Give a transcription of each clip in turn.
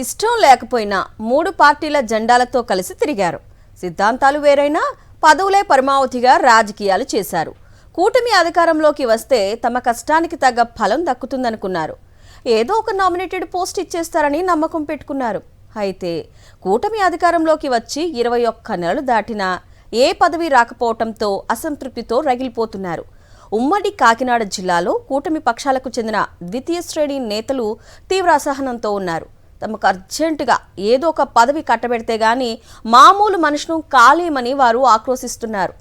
ఇష్టం లేకపోయినా మూడు పార్టీల జెండాలతో కలిసి తిరిగారు. సిద్ధాంతాలు వేరైనా పదవులే పరమావధిగా రాజకీయాలు చేశారు. కూటమి అధికారంలోకి వస్తే తమ కష్టానికి తగ్గ ఫలం దక్కుతుందనుకున్నారు. ఏదో ఒక నామినేటెడ్ పోస్ట్ ఇచ్చేస్తారని నమ్మకం పెట్టుకున్నారు. అయితే కూటమి అధికారంలోకి వచ్చి 21 నెలలు దాటినా ఏ పదవి రాకపోవడంతో అసంతృప్తితో రగిలిపోతున్నారు. ఉమ్మడి కాకినాడ జిల్లాలో కూటమి పక్షాలకు చెందిన ద్వితీయ శ్రేణి నేతలు తీవ్ర అసహనంతో ఉన్నారు. తమకు అర్జెంటుగా ఏదో ఒక పదవి కట్టబెడితే గాని మామూలు మనుషును కాలేమని వారు ఆక్రోశిస్తున్నారు.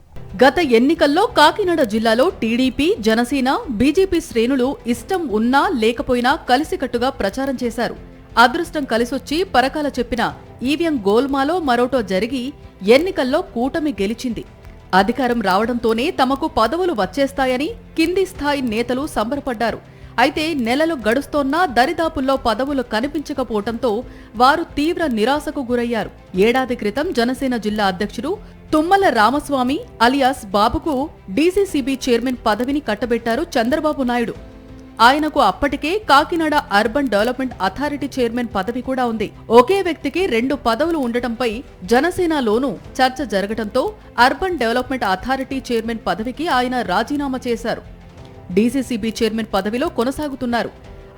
గత ఎన్నికల్లో కాకినాడ జిల్లాలో టీడీపీ, జనసేన, బీజేపీ శ్రేణులు ఇష్టం ఉన్నా లేకపోయినా కలిసికట్టుగా ప్రచారం చేశారు. అదృష్టం కలిసొచ్చి పరకాల చెప్పిన ఈవీఎం గోల్మాలో మరోటో జరిగి ఎన్నికల్లో కూటమి గెలిచింది. అధికారం రావడంతోనే తమకు పదవులు వచ్చేస్తాయని కింది స్థాయి నేతలు సంబరపడ్డారు. అయితే నెలలు గడుస్తోన్నా దరిదాపుల్లో పదవులు కనిపించకపోవడంతో వారు తీవ్ర నిరాశకు గురయ్యారు. ఏడాది క్రితం జనసేన జిల్లా అధ్యక్షుడు తుమ్మల రామస్వామి అలియాస్ బాబుకు డీసీసీబీ చైర్మన్ పదవిని కట్టబెట్టారు చంద్రబాబు నాయుడు. ఆయనకు అప్పటికే Kakinada urban development authority chairman పదవి కూడా ఉంది. ఒకే వ్యక్తికి 2 పదవులు ఉండటంపై జనసేనలోనూ చర్చ జరగడంతో అర్బన్ డెవలప్మెంట్ అథారిటీ చైర్మన్ పదవికి ఆయన రాజీనామా చేశారు. డీసీసీబీ చైర్మన్ పదవిలో కొనసాగుతున్నారు.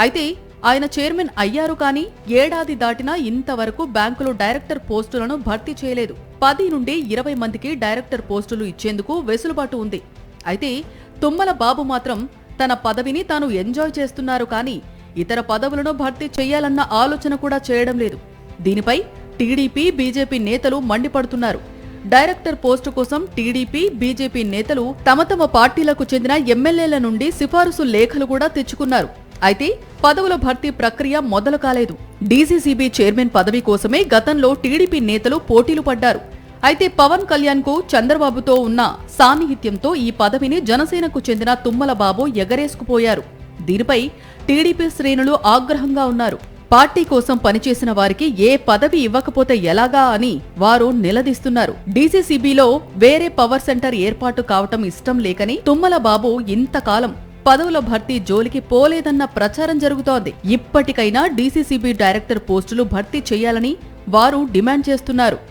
అయితే ఆయన చైర్మన్ అయ్యారు కానీ ఏడాది దాటినా ఇంతవరకు బ్యాంకులో డైరెక్టర్ పోస్టులను భర్తీ చేయలేదు. 10 నుండి 20 మందికి డైరెక్టర్ పోస్టులు ఇచ్చేందుకు వెసులుబాటు ఉంది. అయితే తుమ్మల బాబు మాత్రం తన పదవిని తాను ఎంజాయ్ చేస్తున్నారు కానీ ఇతర పదవులను భర్తీ చేయాలన్న ఆలోచన కూడా చేయడం లేదు. దీనిపై టీడీపీ, బీజేపీ నేతలు మండిపడుతున్నారు. డైరెక్టర్ పోస్టు కోసం టీడీపీ, బీజేపీ నేతలు తమ తమ పార్టీలకు చెందిన ఎమ్మెల్యేల నుండి సిఫారసు లేఖలు కూడా తెచ్చుకున్నారు. అయితే పదవుల భర్తీ ప్రక్రియ మొదలు కాలేదు. డీసీసీబీ చైర్మన్ పదవి కోసమే గతంలో టీడీపీ నేతలు పోటీలు పడ్డారు. అయితే పవన్ కళ్యాణ్ కు చంద్రబాబుతో ఉన్న సాన్నిహిత్యంతో ఈ పదవిని జనసేనకు చెందిన తుమ్మల బాబు ఎగరేసుకుపోయారు. దీనిపై టీడీపీ శ్రేణులు ఆగ్రహంగా ఉన్నారు. పార్టీ కోసం పనిచేసిన వారికి ఏ పదవి ఇవ్వకపోతే ఎలాగా అని వారు నిలదీస్తున్నారు. డీసీసీబీలో వేరే పవర్ సెంటర్ ఏర్పాటు కావటం ఇష్టం లేకని తుమ్మల బాబు ఇంతకాలం పదవుల భర్తీ జోలికి పోలేదన్న ప్రచారం జరుగుతోంది. ఇప్పటికైనా డీసీసీబీ డైరెక్టర్ పోస్టులు భర్తీ చేయాలని వారు డిమాండ్ చేస్తున్నారు.